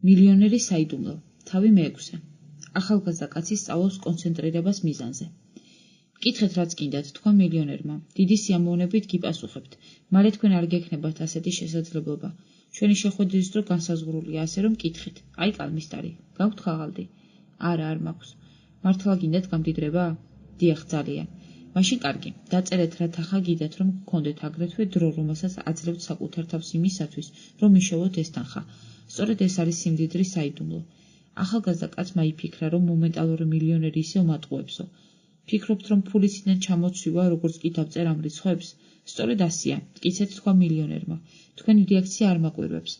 მილიონერი საიდუმლო. თავი მე-6. ახალგაზრდა კაცი სწავლობს კონცენტრირებას მიზანზე. მკითხეთ, რაც გინდათ, თქვა მილიონერმა. დიდი სიამოვნებით გიპასუხებთ. მალე თქვენ არ გექნებათ ასეთი შესაძლებლობა. ჩვენი შეხვედრის დრო განსაზღვრულია, ასე რომ მკითხეთ. აი კალმისტარი. გაქვთ ხაღალდი? არა, არ მაქვს. მართლა გინდათ გამდიდრება? დიახ, ძალიან. მაშინ კარგი. დაწერეთ, რა თანხა გიდათ, რომ გქონდეთ აგრეთვე დრო, რომელსაც აძლევთ საკუთარ თავს იმისათვის, რომ იშოვოთ ეს თანხა. სწორედ ეს არის სიმდიდრის საიდუმლო. ახალგაზრდა კაცმა იფიქრა, რომ მომენტალური მილიონერი ისევ მატყუებსო. ფიქრობთ, რომ ფულისიდან ჩამოცვივა, როგორც კი დავწერ ამ რიცხვებს? სწორედ ასია, მტკიცეთ, თქვა მილიონერმა. თქვენი რეაქცია არ მაკვირვებს.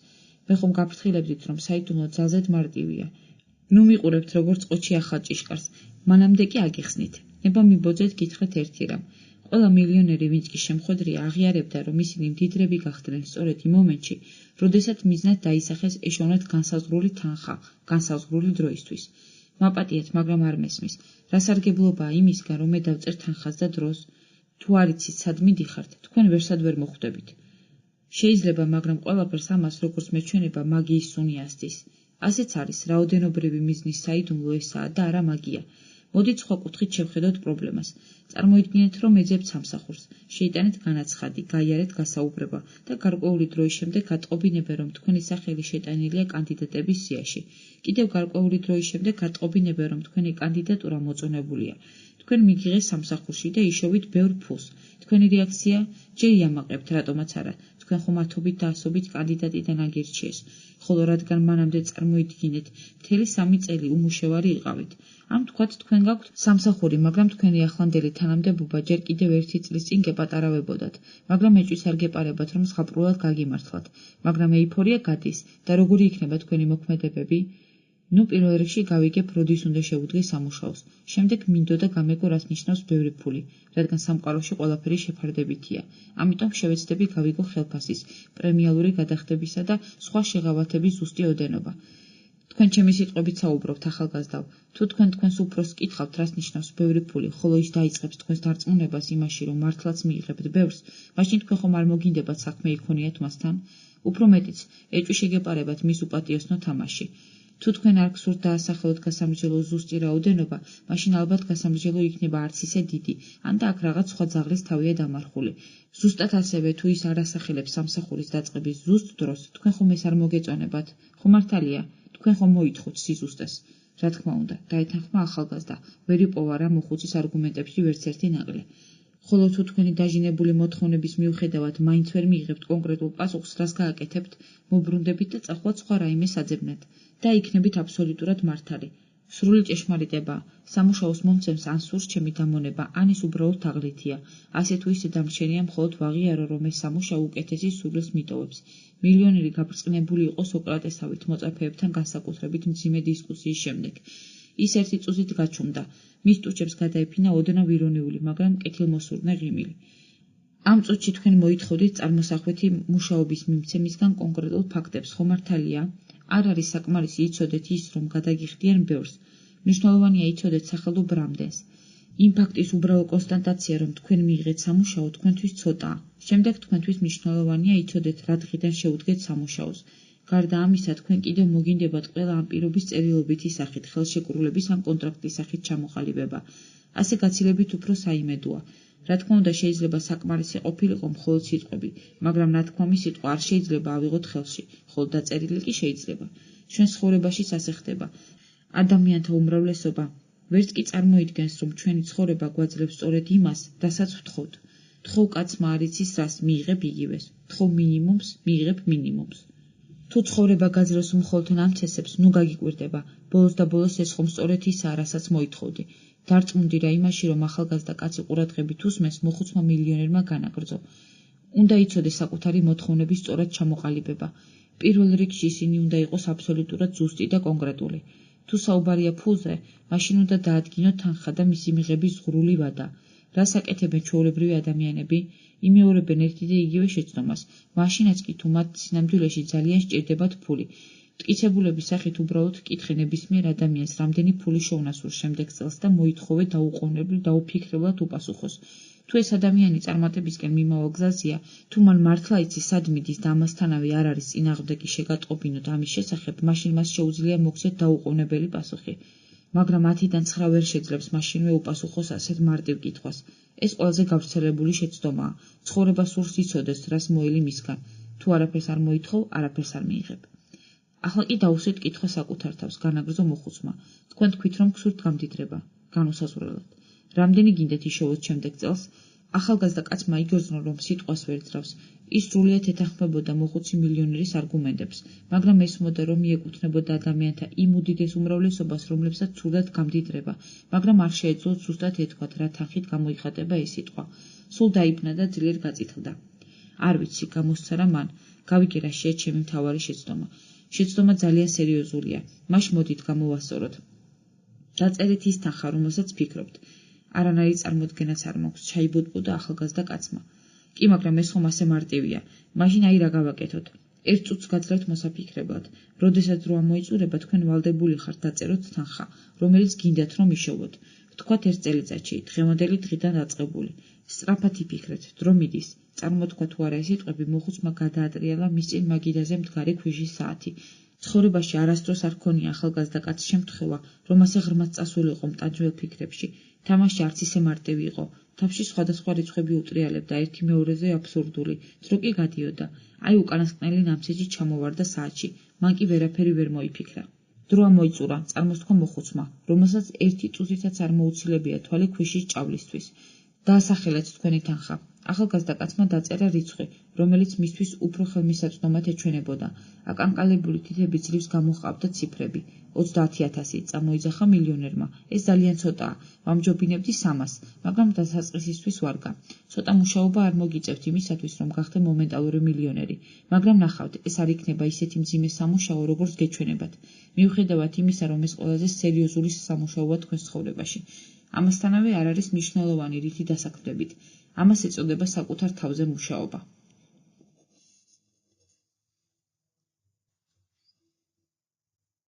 მე ხომ გაფრთხილებდით, რომ საიდუმლო ძალზედ მარტივია. ნუ მიყურებთ, როგორც ყოჩი ახალ ჭიშკარს. მანამდე კი აგიხსნით. ნება მიბოძეთ, გითხრეთ ერთი რამ. ყველა მილიონერი, ვინც კი შემხვედრია, აღიარებდა, რომ ისინი მდიდრები გახდნენ სწორედ იმ მომენტში, როდესაც მიზნად დაისახეს ეშოვნათ განსაზღვრული თანხა, განსაზღვრული დროისთვის. მაპატიეთ, მაგრამ არ მესმის. რა სარგებლობაა იმისგან, რომ მე დავწერ თანხას და დროს? თუ არ იცით, სად მიდიხართ, თქვენ ვერსად ვერ მოხვდებით. შეიძლება, მაგრამ ყველაფერს ამას, როგორც მეჩვენება, მაგიის სუნი ასდის. ასეც არის, რაოდენობრივი მიზნის საიდუმლო ესაა და არა მაგია. მოდით სხვა კუთხით შევხედოთ პრობლემას. წარმოიდგინეთ, რომ ეძებთ სამსახურს, შეიტანეთ განაცხადი, გაიარეთ გასაუბრება და გარკვეული დროის შემდეგ გატყობინებენ, რომ თქვენი სახელი შეტანილია კანდიდატების სიაში. კიდევ გარკვეული დროის შემდეგ გატყობინებენ, რომ თქვენი კანდიდატურა მოწონებულია. თქვენ მიგიღეს სამსახურში და იშოვით ბევრ ფულს. თქვენი რეაქცია? ჯერ იამაყებთ, რატომაც არა. თქვენ ხომ ათობით და ასობით კანდიდატიდან აგირჩიეს, ხოლო რადგან მანამდე წარმოიდგინეთ, მთელი 3 წელი უმუშევარი იყავით. ამ თქვათ, თქვენ გაქვთ სამსახური, მაგრამ თქვენი ახლანდელი თანამდებობა ჯერ კიდევ 1 წლის წინ გეპატარავებოდათ, მაგრამ ეჭვიც არ გეპარებათ, რომ ზღაპრულად გაგიმართლათ. მაგრამ ეიფორია გადის და როგორი იქნება თქვენი მოქმედებები? ნუ პირველ რიგში გავიგებ, როდის უნდა შევუდგე სამუშაოს. შემდეგ მინდოდა გამეგო, რაც ნიშნავს ბევრი ფული, რადგან სამყაროში ყველაფერი შეფარდებითია. ამიტომ შევეცდები გავიგო ხელფასის, პრემიალური გადახდებისა და სხვა შეღავათების ზუსტი ოდენობა. თქვენ ჩემი სიტყვებით საუბრობთ, ახალგაზრდავ. თუ თქვენ თქვენს უფროსს კითხავთ, რას ნიშნავს ბევრი ფული, ხოლო ის დაიწყებს თქვენს დარწმუნებას იმაში, რომ მართლაც მიიღებთ ბევრს, მაშინ თქვენ ხომ არ მოგინდებათ საქმე იქონიათ მასთან? უფრო მეტიც, ეჭვი შეგეპარებათ მის უპატიოსნო თამაში. თუ თქვენ არ გსურთ დაასახელოთ გასამრჯელო ზუსტი რაოდენობა, მაშინ ალბათ გასამრჯელო იქნება არც ისე დიდი, ან და აქ რაღაც სხვა ძაღლის თავია დამარხული. ზუსტად ასევე, თუ ის არ ასახელებს სამსახურის დაწყების ზუსტ დროს, თქვენ ხომ ეს არ მოგეწონებათ? ხო მართალია, თქვენ ხომ მოითხოვთ სიზუსტეს? რა თქმა უნდა, დაეთანხმა ახალგაზრდა, ვერ იპოვა რა მოხუცის არგუმენტებში ვერც ერთი ნაკლი. ხოლო თუ თქვენი დაჟინებული მოთხოვნების მიუხედავად მაინც ვერ მიიღებთ კონკრეტულ პასუხს, რას გააკეთებთ? მობრუნდებით და წახვათ სხვა რაიმე საძებნად და იქნებით აბსოლუტურად მართალი. სრული ჭეშმარიტება, სამუშაოს მომცემს ან სურს ჩემი დამონება, ან ის უბრალოდ თაღლითია. ასე თუ ისე დამრჩენია მხოლოდ ვაღიარო, რომ ეს სამუშაო უკეთესი სურვილს მიტოვებს. მილიონერი გაბრწყინებული იყო სოკრატესავით მოწაფეებთან განსაკუთრებით მძიმე დისკუსიის შემდეგ. ის ერთი წუთით გაჩუმდა. მის ტუჩებს გადაეფინა ოდნავ ირონიული, მაგრამ კეთილმოსურნე ღიმილი. ამ წუთში თქვენ მოითხოვდით წარმოსახვეთი მუშაობის მიმცემისგან კონკრეტულ ფაქტებს, ხო მართალია? არ არის საკმარისი იცოდეთ ის, რომ გადაგიხდიან ბევრს. მნიშვნელოვანია იცოდეთ სახელდობ რამდენს. იმ ფაქტის უბრალო კონსტატაცია, რომ თქვენ მიიღეთ სამუშაო, თქვენთვის ცოტაა. შემდეგ თქვენთვის მნიშვნელოვანია იცოდეთ, რა დღიდან შეუდგეთ სამუშაოს. გარდა ამისა, თქვენ კიდევ მოგინდებათ ყველა ამ პირობის წერილობითი სახით, ხელშეკრულების ან კონტრაქტის სახით ჩამოყალიბება. ასე გაცილებით უფრო საიმედოა. რა თქმა უნდა, შეიძლება საკმარისი ყოფილიყო მხოლოდ სიტყვები, მაგრამ ნათქვამი სიტყვა არ შეიძლება ავიღოთ ხელში, ხოლო დაწერილი კი შეიძლება. ჩვენს ცხოვრებაშიც ასე ხდება. ადამიანთა უმრავლესობა ვერც კი წარმოიდგენს, რომ ჩვენი ცხოვრება გვაძლევს სწორედ იმას, რასაც ვთხოვთ. თხოვ კაცმა არ იცის რას, მიიღებ იგივეს. თხოვ მინიმუმს, მიიღებ მინიმუმს. თუ ცხოვრება გაძლევს მხოლოდ ნამცესებს, ნუ გაგიკვირდება. ბოლოს და ბოლოს ეს ხომ სწორედ ისაა, რასაც მოითხოვდი. დარწმუნდი რა იმაში, რომ ახალგაზრდა კაცი ყურადღებით უსმენს, მოხუცმა მილიონერმა განაგრძო. უნდა იცოდეს საკუთარი მოთხოვნების სწორად ჩამოყალიბება. პირველ რიგში ისინი უნდა იყოს აბსოლუტურად ზუსტი და კონკრეტული. თუ საუბარია ფულზე, მაშინ უნდა დაადგინოთ თანხა და მისი მიღების ზღვრული ვადა. რას აკეთებენ ჩვეულებრივი ადამიანები? იმეორებენ ერთი და იგივე შეცდომას, მაშინაც კი თუ მათ სინამდვილეში ძალიან სჭირდებათ ფული. მტკიცებულების სახით უბრალოდ კითხე ნებისმიერ ადამიანს, რამდენი ფული შეუნასურს შემდეგ წელს და მოითხოვე დაუყოვნებლივ დაუფიქრებლად უპასუხოს. თუ ეს ადამიანი წარმატებისკენ მიმავალ გზაზეა, თუ მან მართლა იცის სად მიდის და ამასთანავე არ არის წინააღმდეგი შეგატყობინოთ ამის შესახებ, მაშინ მას შეუძლია მოგცეთ დაუყოვნებელი პასუხი. მაგრამ 10-დან 9 ვერ შეძლებს მაშინვე უპასუხოს ასეთ მარტივ კითხვას. ეს ყველაზე გავრცელებული შეცდომაა. ცხოვრება სურს იცოდეს, რას მოელი მისგან. თუ არაფერს არ მოითხოვ, არაფერს არ მიიღებ. ახლა კი დაუსვით კითხვა საკუთარ თავს, განაგრძო მოხუცმა. თქვენ თქვით, რომ გსურთ გამდიდრება, განუსაზღვრელად. რამდენი გინდათ იშოვოთ შემდეგ წელს? ახალგაზრდა კაცმა იგრძნო, რომ სიტყვას ვერ ძრავს. ის სრულიად ეთანხმებოდა მოხუცი მილიონერის არგუმენტებს, მაგრამ ესმოდა, რომ მიეკუთვნებოდა ადამიანთა იმ უდიდეს უმრავლესობას, რომლებსაც სურდათ გამდიდრება, მაგრამ არ შეეძლოთ ზუსტად ეთქვათ, რა თანხით გამოიხატება ეს სიტყვა. სულ დაიბნა და ძლიერ გაწითლდა. არ ვიცი, გამოსცარა მან. გავიგე რა შეა ჩემი მთავარი შეცდომა. შეცდომა ძალიან სერიოზულია. მაშ მოდით გამოვასწოროთ. დაწერეთ ის თანხა, რომელსაც ფიქრობთ. არანაირი წარმოდგენაც არ მაქვს, ჩაიბოდბოდა ახალგაზრდა კაცმა. კი, მაგრამ ეს ხომ ასე მარტივია. მაშინ აი რა გავაკეთოთ. 1 წუთს გაძლევთ მოსაფიქრებლად. როდესაც დრო ამოიწურება, თქვენ ვალდებული ხართ დაწეროთ თანხა, რომელიც გინდათ რომ იშოვოთ. ვთქვათ 1 წელიწადში, დღევანდელი დღიდან დაწყებული. სწრაფად იფიქრეთ, დრო მიდის. წარმოთქვა თუ არა ეს სიტყვები, მოხუცმა გადაატრიალა მის წინ მაგიდაზე მდგარი ქვიშის საათი. ცხოვრებაში არასდროს არ ქონია ახალგაზრდა კაცს შემთხვევა, რომ ასე ღრმად წასულიყო მტანჯველ ფიქრებში. თამაში არც ისე მარტივი იყო. თავში სხვადასხვა რიცხვები უტრიალებდა, ერთი მეორეზე აბსურდული. დრო კი გადიოდა. აი უკანასკნელი ნამცეჯი ჩამოვარდა საათში. მან კი ვერაფერი ვერ მოიფიქრა. დრო ამოიწურა, წარმოსთქვა მოხუცმა, რომელსაც 1 წუთითაც არ მოუცილებია თვალი ქვიშის ჭავლისთვის. დაასახელეთ თქვენი თანხა. ახალგაზრდა კაცმა დაწერა რიცხვი, რომელიც მისთვის უფრო ხელმისაწვდომად ეჩვენებოდა. აკანკალებული თითები ძლივს გამოჰყავდა ციფრები. 30,000 წამოიძახა მილიონერმა. ეს ძალიან ცოტაა. ვამჯობინებდი 300, მაგრამ დასაწყისისთვის ვარგა. ცოტა მუშაობა არ მოგიწევთ იმისათვის, რომ გახდე მომენტალური მილიონერი. მაგრამ ნახავთ, ეს არ იქნება ისეთი მძიმე სამუშაო, როგორც გეჩვენებათ. მიუხედავად იმისა, რომ ეს ყველაზე სერიოზული სამუშაოა თქვენს ცხოვრებაში. ამასთანავე არ არის მნიშვნელოვანი, რითი დასაქმდებით. ამას ეწოდება საკუთარ თავზე მუშაობა.